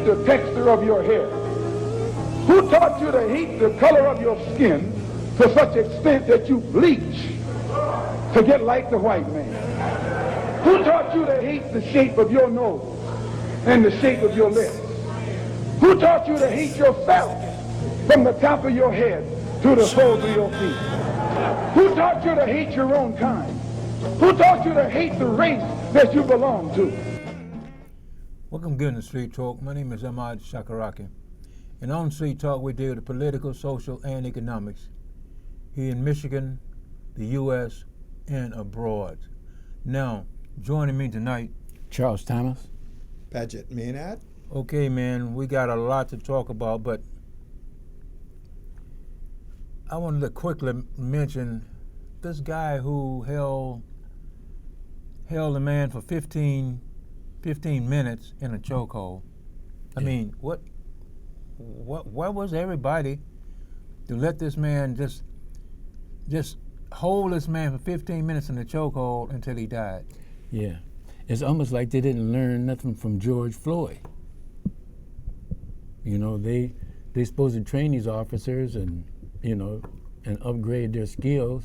hate the texture of your hair? Who taught you to hate the color of your skin to such extent that you bleach to get like the white man? Who taught you to hate the shape of your nose and the shape of your lips? Who taught you to hate yourself from the top of your head to the soles of your feet? Who taught you to hate your own kind? Who taught you to hate the race that you belong to? Welcome again to Street Talk. My name is Ahmad Shakaraki. And on Street Talk, we deal with political, social, and economics here in Michigan, the U.S., and abroad. Now, joining me tonight, Charles Thomas. Paget Maynard. Okay, man, we got a lot to talk about, but I wanted to quickly mention this guy who held a man for 15 minutes in a chokehold. I mean, where was everybody to let this man just hold this man for 15 minutes in a chokehold until he died? Yeah. It's almost like they didn't learn nothing from George Floyd. You know, they supposed to train these officers and upgrade their skills.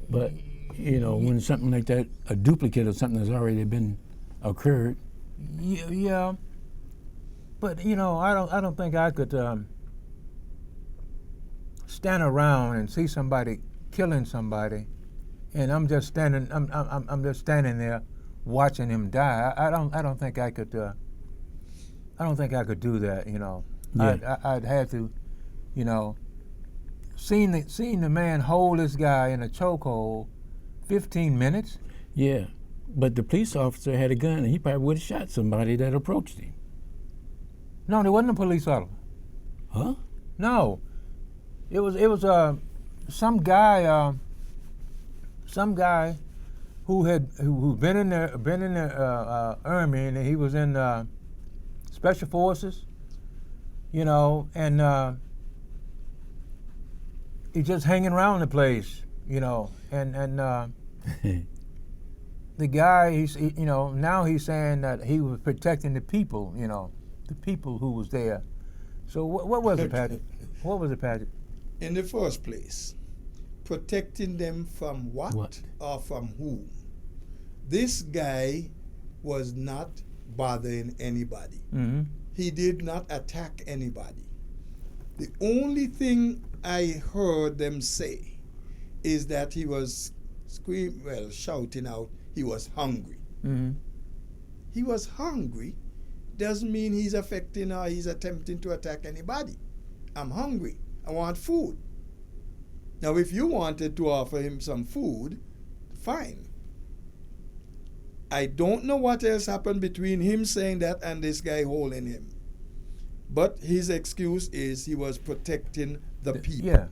But, when something like that, a duplicate of something that's already been occurred. Yeah. But, I don't think I could stand around and see somebody killing somebody and I'm just standing there watching him die. I don't think I could do that, Yeah. I'd have to, seeing the man hold this guy in a chokehold 15 minutes. Yeah. But the police officer had a gun and he probably would have shot somebody that approached him. No, there wasn't a police officer. Huh? No. It was some guy who been in the army, and he was in special forces, and he's just hanging around the place, and the guy, now he's saying that he was protecting the people, the people who was there. So what was it, Patrick? What was it, Patrick? In the first place, protecting them from what? Or from whom? This guy was not bothering anybody. Mm-hmm. He did not attack anybody. The only thing I heard them say is that he was shouting out he was hungry. Mm-hmm. He was hungry doesn't mean he's affecting or he's attempting to attack anybody. I'm hungry. I want food. Now, if you wanted to offer him some food, fine. I don't know what else happened between him saying that and this guy holding him. But his excuse is he was protecting the people. Yeah.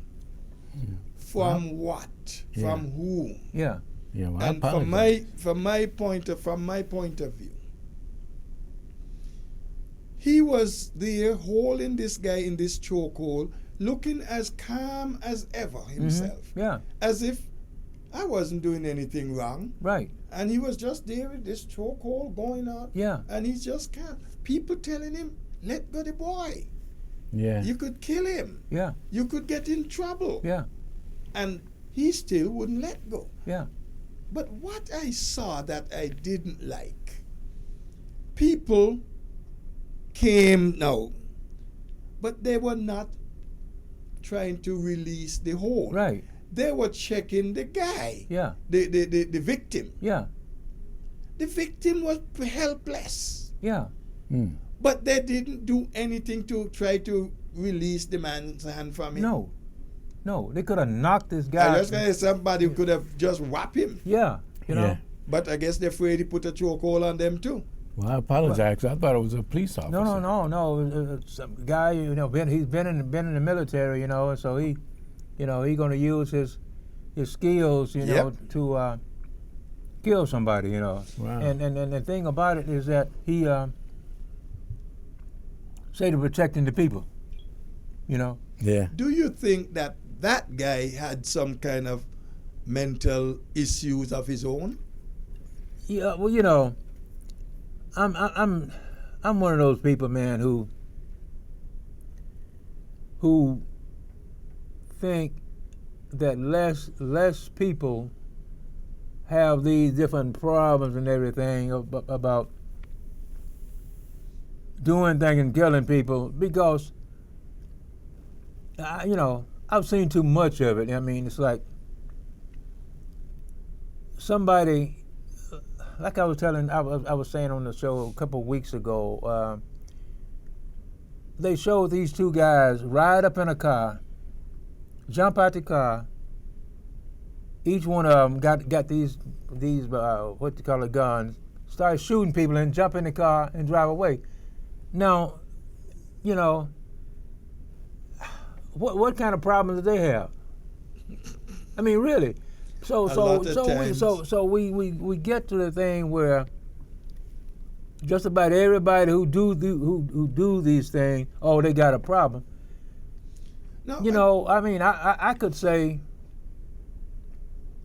From what? Yeah. From whom? Yeah. Yeah. Well, And from my point of view, he was there holding this guy in this chokehold, looking as calm as ever himself. Mm-hmm. Yeah. As if I wasn't doing anything wrong. Right. And he was just there with this chokehold going on. Yeah. And he's just calm. People telling him, let go the boy. Yeah. You could kill him. Yeah. You could get in trouble. Yeah. And he still wouldn't let go. Yeah. But what I saw that I didn't like, people came now, but they were not trying to release the hold. Right. They were checking the guy. Yeah. The victim. Yeah. The victim was helpless. Yeah. Mm. But they didn't do anything to try to release the man's hand from him. No. They could have knocked this guy. I just say somebody could have just whacked him. Yeah. Yeah. But I guess they're afraid he put a chokehold on them too. Well, I apologize. 'Cause I thought it was a police officer. No. Some guy, he's been in the military, so he, he's going to use his skills, Yep. to kill somebody, Wow. And the thing about it is that he say to protecting the people, Yeah. Do you think that that guy had some kind of mental issues of his own? Yeah. Well, I'm I'm one of those people, man, who think that less people have these different problems and everything about doing things and killing people, because I've seen too much of it. I mean, it's like somebody, like I was saying on the show a couple of weeks ago, they showed these two guys ride up in a car, jump out the car. Each one of them got these what you call it, guns, start shooting people and jump in the car and drive away. Now, what kind of problems do they have? I mean, really. So we get to the thing where just about everybody who do these things, oh, they got a problem. No, I mean, I could say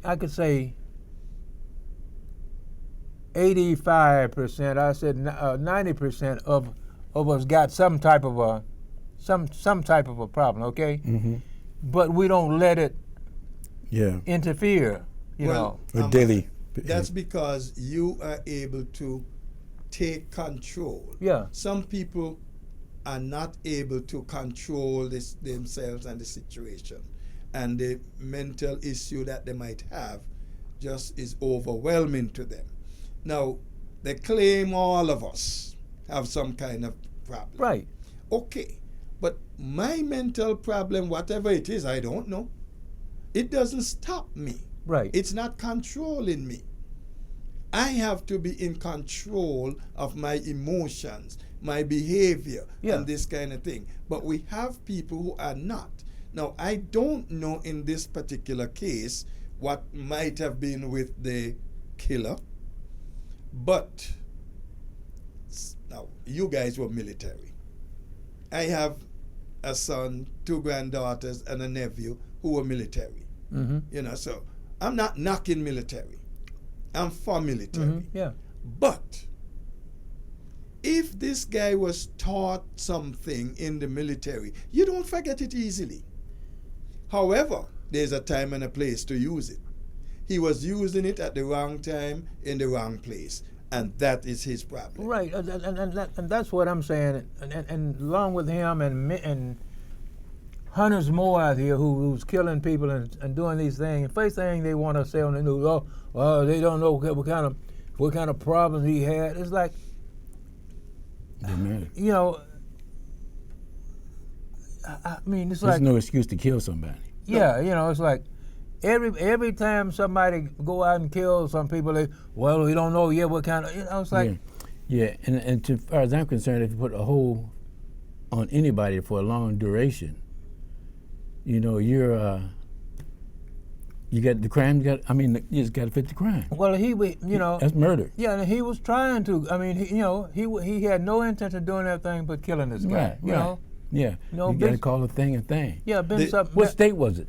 85%. I said 90% of us got some type of a problem. Okay, but we don't let it interfere. You know, daily. That's because you are able to take control. Yeah. Some people are not able to control themselves and the situation, and the mental issue that they might have just is overwhelming to them. Now, they claim all of us have some kind of problem. Right. Okay, but my mental problem, whatever it is, I don't know. It doesn't stop me. Right. It's not controlling me. I have to be in control of my emotions, my behavior, and this kind of thing. But we have people who are not. Now, I don't know in this particular case what might have been with the killer, but now, you guys were military. I have a son, 2 granddaughters, and a nephew who were military. So I'm not knocking military. I'm for military. Yeah. But if this guy was taught something in the military, you don't forget it easily. However, there's a time and a place to use it. He was using it at the wrong time in the wrong place, and that is his problem. Right, and that's what I'm saying. And along with him and hundreds more out here who's killing people and doing these things. First thing they want to say on the news, they don't know what kind of problems he had. It's like, I mean, it's There's like no excuse to kill somebody. Yeah, it's like every time somebody go out and kill some people, we don't know yet what kind of, it's like. Yeah, and as far as I'm concerned, if you put a hold on anybody for a long duration, you got the crime. You just got to fit the crime. Well, that's murder. Yeah, and he was trying to. I mean, he had no intention of doing that thing but killing this guy. Right. Yeah. You got to call a thing a thing. Yeah, what state was it?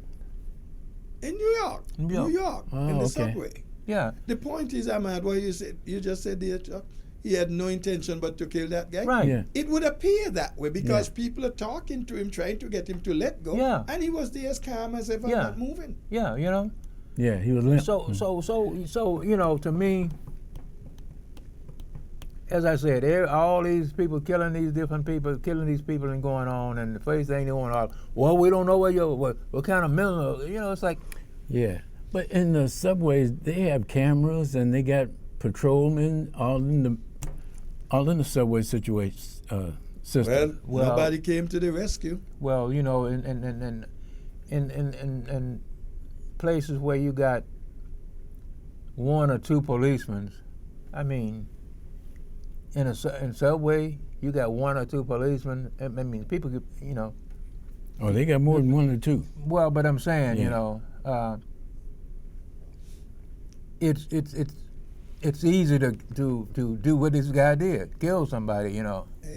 In New York. New York. In the subway. Yeah. The point is, Ahmad, what you just said there, Chuck, he had no intention but to kill that guy. Right. Yeah. It would appear that way because people are talking to him, trying to get him to let go. Yeah. And he was there as calm as ever, not moving. Yeah, Yeah, he was limp. So to me, as I said, all these people killing these people and going on, and the first thing they want to, we don't know what kind of mental, it's like. Yeah, but in the subways, they have cameras and they got patrolmen all in the subway situation system. Well, nobody came to the rescue. Well, in places where you got 1 or 2 policemen, I mean, in subway, you got 1 or 2 policemen. I mean, people, Oh, they got more than 1 or 2. Well, but I'm saying, it's easy to do what this guy did, kill somebody, Hey,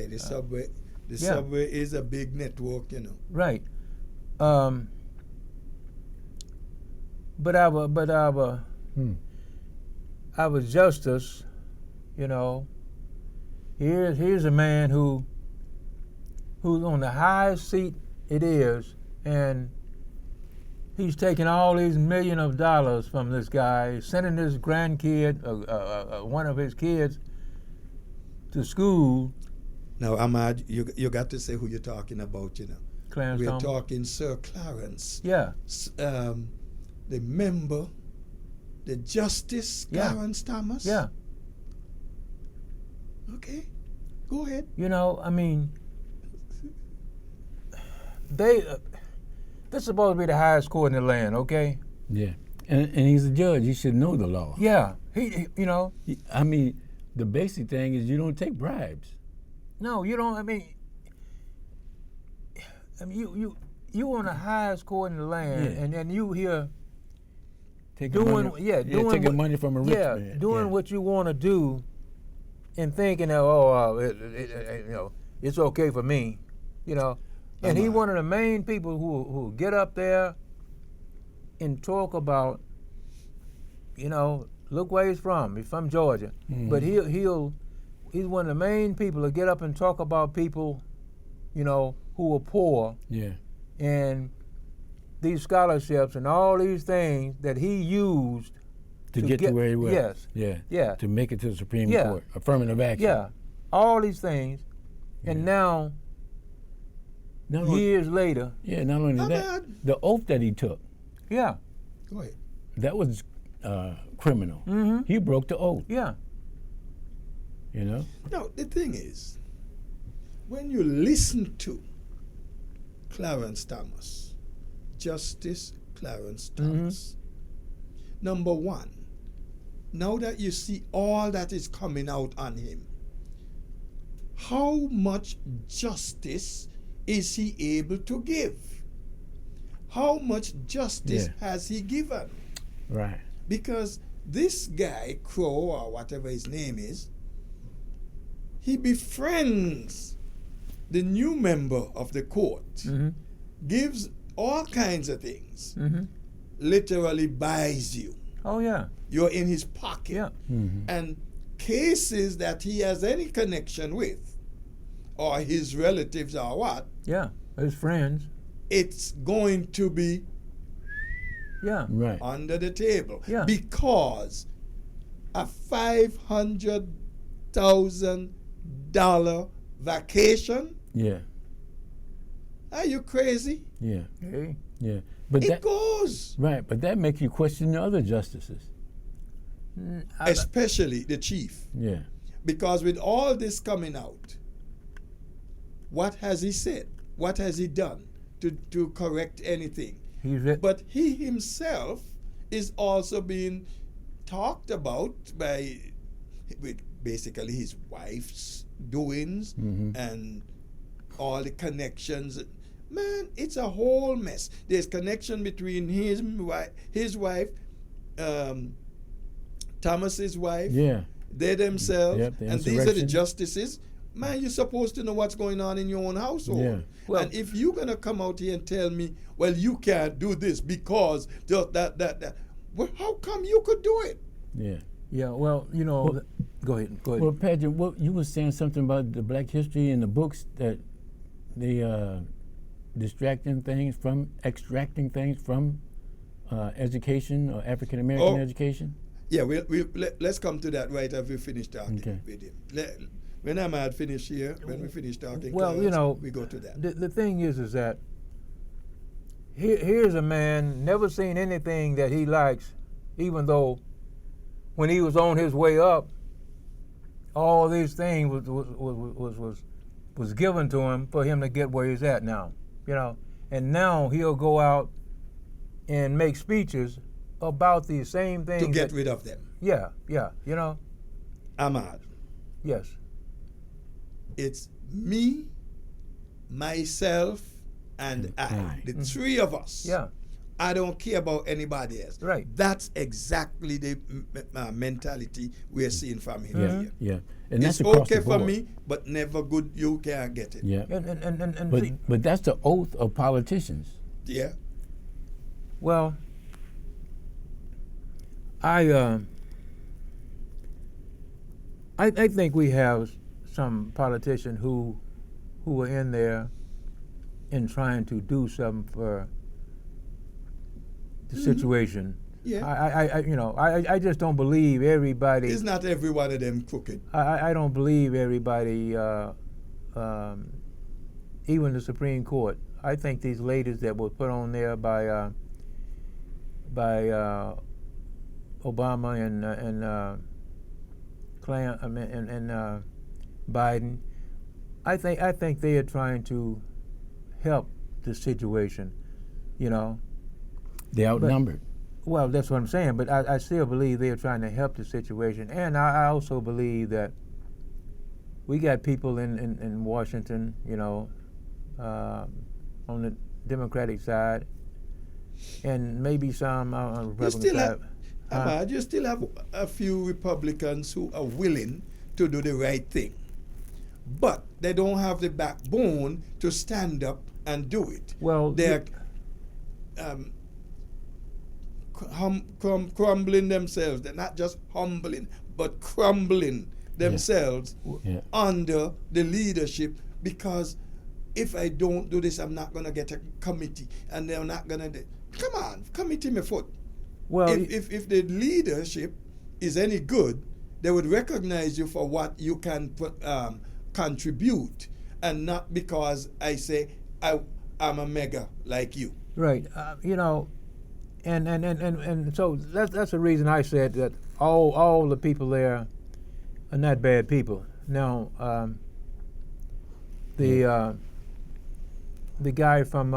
the subway is a big network, Right. But our justice, Here's a man who's on the highest seat it is, and he's taking all these millions of dollars from this guy, sending his grandkid, one of his kids, to school. Now, Ahmad, you got to say who you're talking about, you know. Clarence We're Thomas. talking Sir Clarence. Yeah. The member, the Justice Clarence Thomas. Yeah. Okay, go ahead. You know, I mean, this is supposed to be the highest court in the land, okay? Yeah. And he's a judge. He should know the law. Yeah. You know. I mean, the basic thing is you don't take bribes. No, you don't. I mean, you on the highest court in the land, Yeah. and then you here Taking doing money, doing taking what, money from a rich man. doing what you want to do, and thinking that you know, it's okay for me, you know. And he one of the main people who get up there and talk about, you know, look where he's from. He's from Georgia, but he's one of the main people to get up and talk about people, you know, who are poor. Yeah. And these scholarships and all these things that he used To get to where he was. Yes. Yeah. Yeah. To make it to the Supreme Yeah. Court. Affirmative action. Yeah. All these things. And now, Not only, years later, not only that, Ahmad. the oath that he took, yeah. Go ahead. that was criminal. Mm-hmm. He broke the oath, Yeah. you know? Now, the thing is, when you listen to Clarence Thomas, Justice Clarence Thomas, number one, now that you see all that is coming out on him, how much justice is he able to give? How much justice has he given? Right. Because this guy, Crow, or whatever his name is, he befriends the new member of the court, gives all kinds of things, literally buys you. Oh, yeah. You're in his pocket. Yeah. And cases that he has any connection with, or his relatives or what, Yeah. His friends. it's going to be Yeah. Right. under the table. Yeah. Because a $500,000 vacation? Yeah. Are you crazy? Yeah. Hey. Yeah. But It goes. right, but that makes you question the other justices. Especially the chief. Yeah. Because with all this coming out, what has he said? What has he done to correct anything? But he himself is also being talked about by with basically his wife's doings and all the connections. Man, it's a whole mess. There's connection between his wife, Thomas's wife, they themselves, the and these are the insurrection. justices. Man, you're supposed to know what's going on in your own household. Yeah. Well, and if you're gonna come out here and tell me, well, you can't do this because that, well, how come you could do it? Yeah. Yeah. Well, you know, go ahead. Well, Patrick, what you were saying something about the Black history in the books that they extracting things from education or African American education. Yeah, let's come to that right after we finish talking with him. When Ahmad finish here, when we finish talking, well, class, you know, we go to that. The thing is that here's a man never seen anything that he likes, even though when he was on his way up, all these things was given to him for him to get where he's at now, you know. And now he'll go out and make speeches about these same things to get rid of them. Yeah, you know. Ahmad, Yes. it's me, myself, and I. The three of us. Yeah. I don't care about anybody else. Right. That's exactly the mentality we're seeing from him Yeah. here. Yeah. And that's It's across okay the board. for me, but never good. You can't get it. Yeah. And But that's the oath of politicians. Yeah. well, I think we have some politician who were in there and trying to do something for the situation. Yeah. I just don't believe everybody. It's not every one of them crooked. I don't believe everybody, even the Supreme Court. I think these ladies that were put on there by Obama and Biden, I think they are trying to help the situation, you know. They outnumbered. Well, that's what I'm saying, but I still believe they are trying to help the situation. And I also believe that we got people in Washington, you know, on the Democratic side, and maybe some on the Republican side. You still have a few Republicans who are willing to do the right thing, but they don't have the backbone to stand up and do it. Well, they're crumbling themselves. They're not just humbling, but crumbling themselves under the leadership, because if I don't do this, I'm not going to get a committee, and they're not going to. Come on, committee me foot. Well, if the leadership is any good, they would recognize you for what you can contribute, and not because I say I'm a mega like you. Right. You know, and so that's the reason I said that all the people there are not bad people. Now, the guy from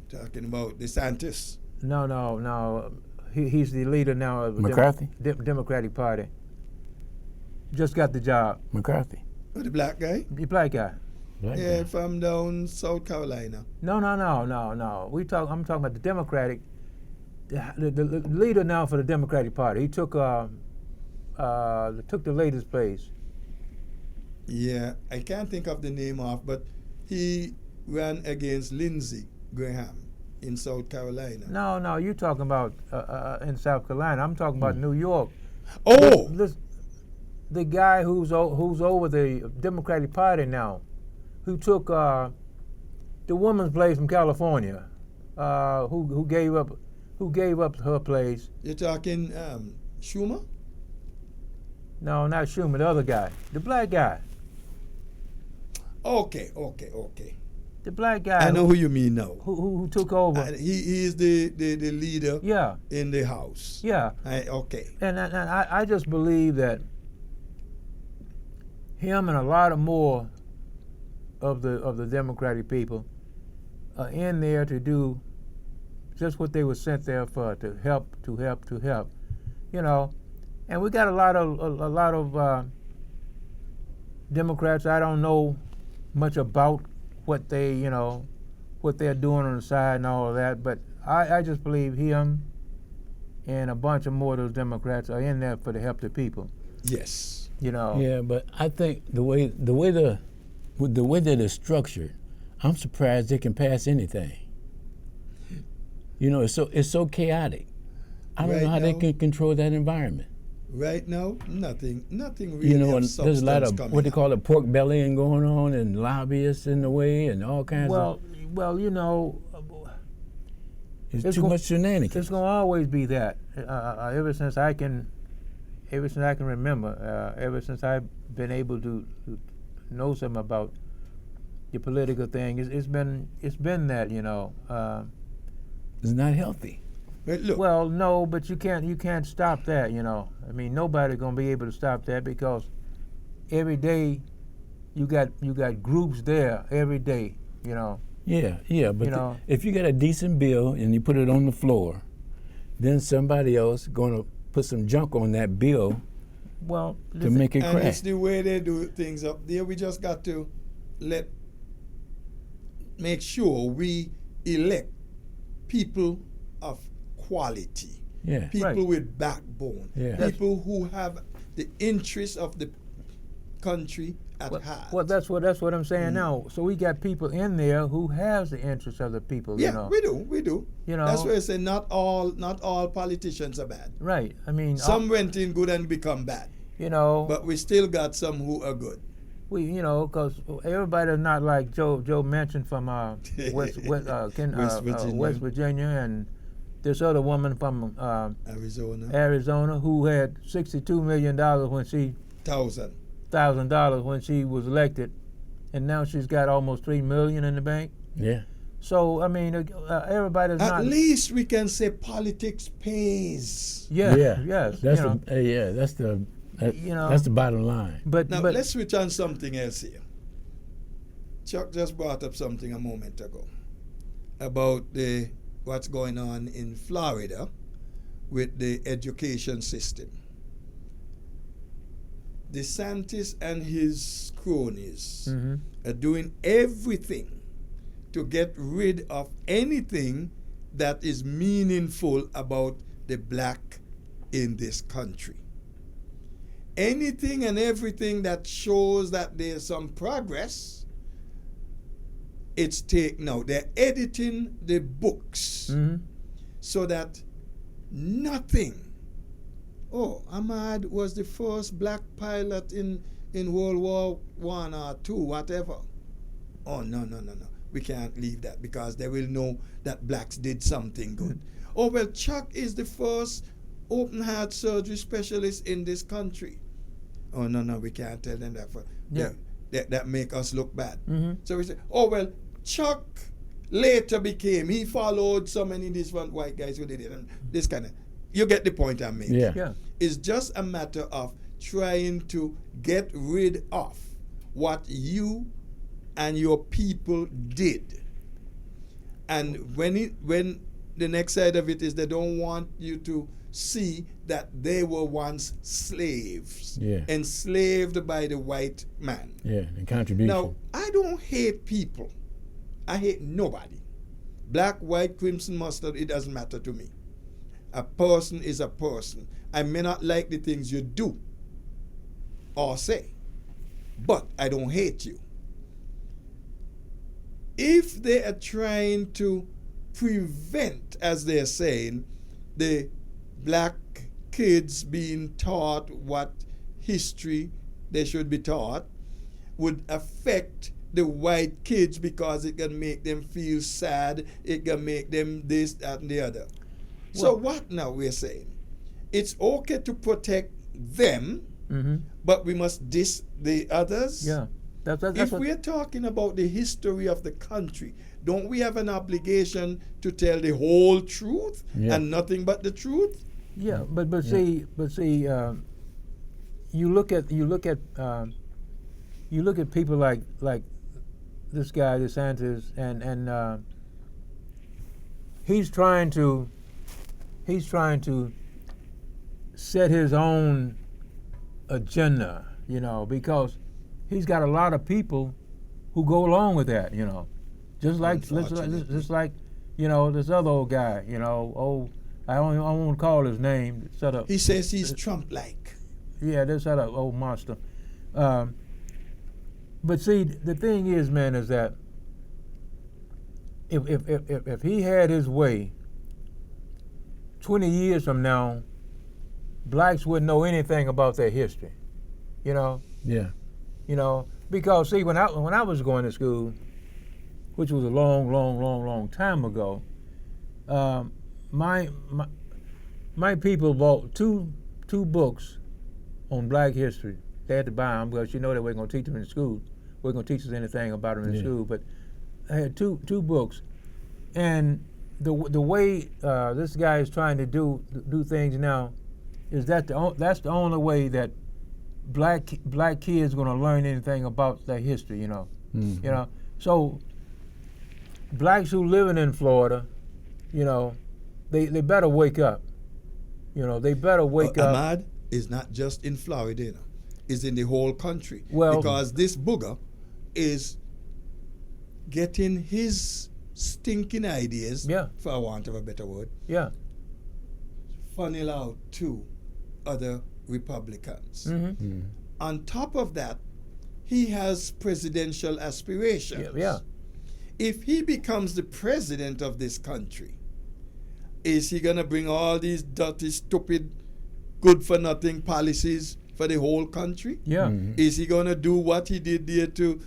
talking about DeSantis. No. He's the leader now of the McCarthy? Democratic Party. Just got the job. McCarthy. Oh, the black guy? The black guy. Yeah, from down South Carolina. No. I'm talking about the Democratic. The leader now for the Democratic Party. He took the latest place. Yeah, I can't think of the name of, but he ran against Lindsey Graham in South Carolina. No, you're talking about in South Carolina. I'm talking about New York. Oh! The guy who's over the Democratic Party now, who took the woman's place from California, who gave up her place. You're talking Schumer? No, not Schumer. The other guy, the black guy. Okay. The black guy. I know who you mean now. Who took over? He is the leader. Yeah. In the House. Yeah. Okay. And I just believe that him and a lot of more of the Democratic people are in there to do just what they were sent there for, to help. You know, and we got a lot of Democrats. I don't know much about what they're doing on the side and all of that, but I just believe him and a bunch of more of those Democrats are in there for to help the people. Yes. You know. Yeah, but I think the way that it's structured, I'm surprised they can pass anything. You know, it's so chaotic. I don't know how they can control that environment. Right now, nothing really. You know, and there's a lot of what they call it pork bellying going on, and lobbyists in the way, and all kinds of. Well, you know, it's too much shenanigans. It's going to always be that. Ever since I can remember, ever since I've been able to know something about the political thing, it's been that, you know. It's not healthy. Look. Well, no, but you can't stop that, you know. I mean, nobody's gonna be able to stop that, because every day you got groups there every day, you know. Yeah, but if you get a decent bill and you put it on the floor, then somebody else gonna put some junk on that bill. Well, to make it crash. And it's the way they do things up there. We just got to make sure we elect people of quality, people with backbone, people who have the interests of the country at heart. Well, that's what I'm saying now. So we got people in there who has the interests of the people. Yeah, you know? we do. You know, that's why I say not all politicians are bad. Right. I mean, some went in good and become bad. You know, But we still got some who are good. because everybody's not like Joe mentioned from West Virginia, and this other woman from Arizona who had $62 million when she $1,000 when she was elected, and now she's got almost $3 million in the bank. Yeah. So I mean, everybody's not. At least we can say politics pays. Yeah. Yeah. Yes. That's you know, that's the know. that's the bottom line. But Let's switch on something else here. Chuck just brought up something a moment ago about what's going on in Florida with the education system. DeSantis and his cronies are doing everything to get rid of anything that is meaningful about the black in this country. Anything and everything that shows that there's some progress, it's taken out. They're editing the books so that nothing. Oh, Ahmad was the first black pilot in World War I or II, whatever. Oh, no. We can't leave that because they will know that blacks did something good. Oh, well, Chuck is the first open heart surgery specialist in this country. Oh, no, we can't tell them that. That make us look bad. So we say, oh, well, Chuck later he followed so many different white guys who did it. And this kind of, you get the point I'm making. Yeah. It's just a matter of trying to get rid of what you and your people did. And when the next side of it is they don't want you to see that they were once slaves, enslaved by the white man. Yeah, and contribution. Now, I don't hate people. I hate nobody. Black, white, crimson, mustard, it doesn't matter to me. A person is a person. I may not like the things you do or say, but I don't hate you. If they are trying to prevent, as they're saying, the black kids being taught what history they should be taught, would affect the white kids because it can make them feel sad, it can make them this, that, and the other. So what now we're saying? It's okay to protect them, but we must diss the others? Yeah. That's if we're talking about the history of the country, don't we have an obligation to tell the whole truth and nothing but the truth? Yeah, but see, you look at people like this guy DeSantis, and he's trying to set his own agenda, because he's got a lot of people who go along with that, just like this other old guy, I won't call his name. He says he's Trump-like. Yeah, this other old monster. But see, the thing is, man, is that if he had his way, 20 years from now, blacks wouldn't know anything about their history, Yeah. Because see, when I was going to school, which was a long time ago, my people bought two books on black history. They had to buy them because they weren't going to teach them in school. We weren't going to teach us anything about them in school. But I had two books, and the way this guy is trying to do things now is that's the only way that black kids are going to learn anything about their history. So blacks who living in Florida, they better wake up. They better wake up. Ahmad is not just in Florida, it's in the whole country. Well, because this booger is getting his stinking ideas, for want of a better word, funnel out to other Republicans. On top of that, he has presidential aspirations. If he becomes the president of this country, is he going to bring all these dirty, stupid, good-for-nothing policies for the whole country? Yeah. Is he gonna do what he did there to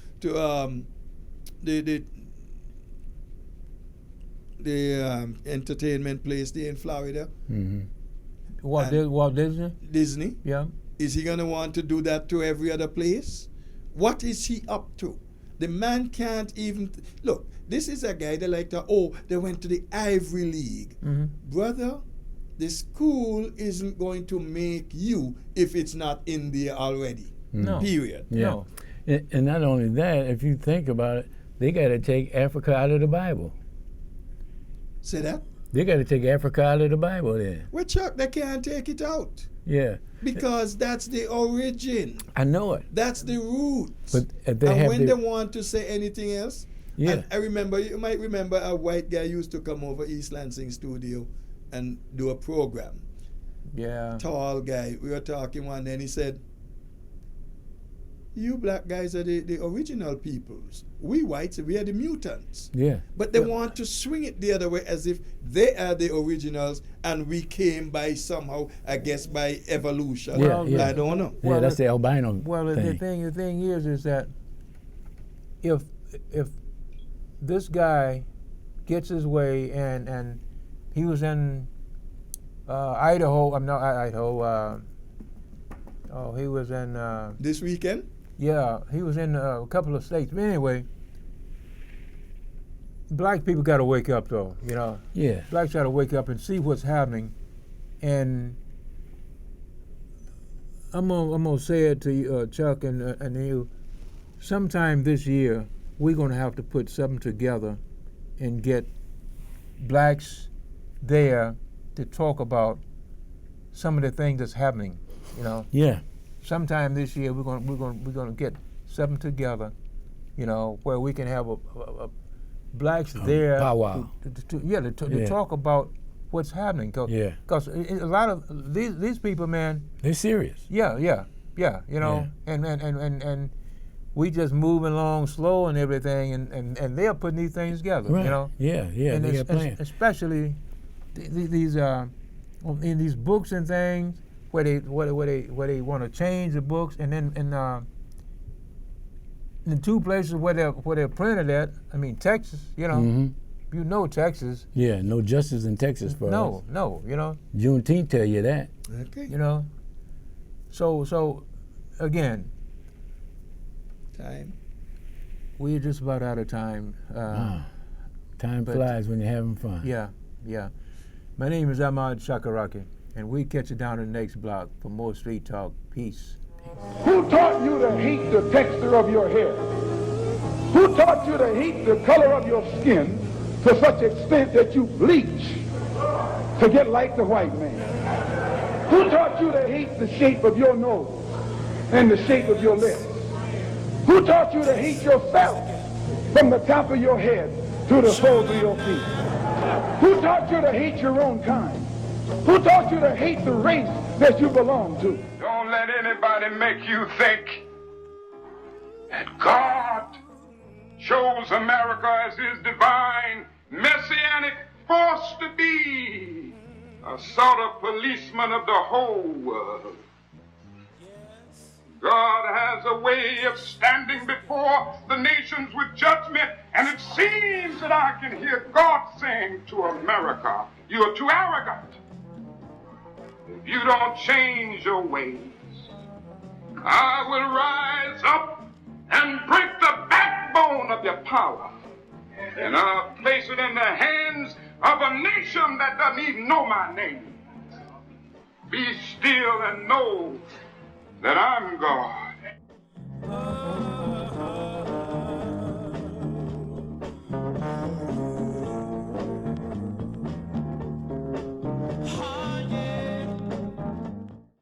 the entertainment place there in Florida? Walt Disney? Disney? Yeah. Is he gonna want to do that to every other place? What is he up to? The man can't even look. This is a guy that like to, they went to the Ivory League. Brother, the school isn't going to make you if it's not in there already. No. Period. Yeah. No. And not only that, if you think about it, they got to take Africa out of the Bible. Say that? They got to take Africa out of the Bible then. Well, Chuck, they can't take it out. Yeah. Because that's the origin. I know it. That's the root. But if they and have when the, they want to say anything else, yeah. and I remember, you might remember a white guy used to come over East Lansing studio and do a program. Yeah. Tall guy. We were talking one day and he said, you black guys are the original peoples. We whites, we are the mutants. Yeah. But they want to swing it the other way as if they are the originals and we came by somehow, I guess, by evolution. Yeah, yeah. I don't know. Yeah, Well, that's the albino Well, thing. the thing is that if this guy gets his way and he was in Idaho, I'm not Idaho. He was in. This weekend? Yeah, he was in a couple of states. But anyway, black people got to wake up, though. You know. Yeah. Blacks got to wake up and see what's happening, and I'm gonna say it to you, Chuck and you. Sometime this year, we're gonna have to put something together and get blacks there to talk about some of the things that's happening. You know. Yeah. Sometime this year, we're gonna get something together, you know, where we can have a blacks there powwow. to talk about what's happening. Because a lot of these people, man, They're serious. yeah, you know, and we just moving along slow and everything, and they're putting these things together, Right. you know. Yeah, And they got plans. especially these in these books and things. Where they want to change the books, and then in the two places where they're printed at, I mean Texas, you know, you know Texas. Yeah, no justice in Texas for us. No, you know. Juneteenth tell you that. Okay. You know. So again, Time. we're just about out of time. Time but- flies when you're having fun. Yeah. My name is Ahmad Shakaraki, and we catch you down in the next block for more Street Talk. Peace. Who taught you to hate the texture of your hair? Who taught you to hate the color of your skin to such extent that you bleach to get like the white man? Who taught you to hate the shape of your nose and the shape of your lips? Who taught you to hate yourself from the top of your head to the soles of your feet? Who taught you to hate your own kind? Who taught you to hate the race that you belong to? Don't let anybody make you think that God chose America as his divine messianic force to be a sort of policeman of the whole world. God has a way of standing before the nations with judgment, and it seems that I can hear God saying to America, you are too arrogant. If you don't change your ways, I will rise up and break the backbone of your power, and I'll place it in the hands of a nation that doesn't even know my name. Be still and know that I'm God.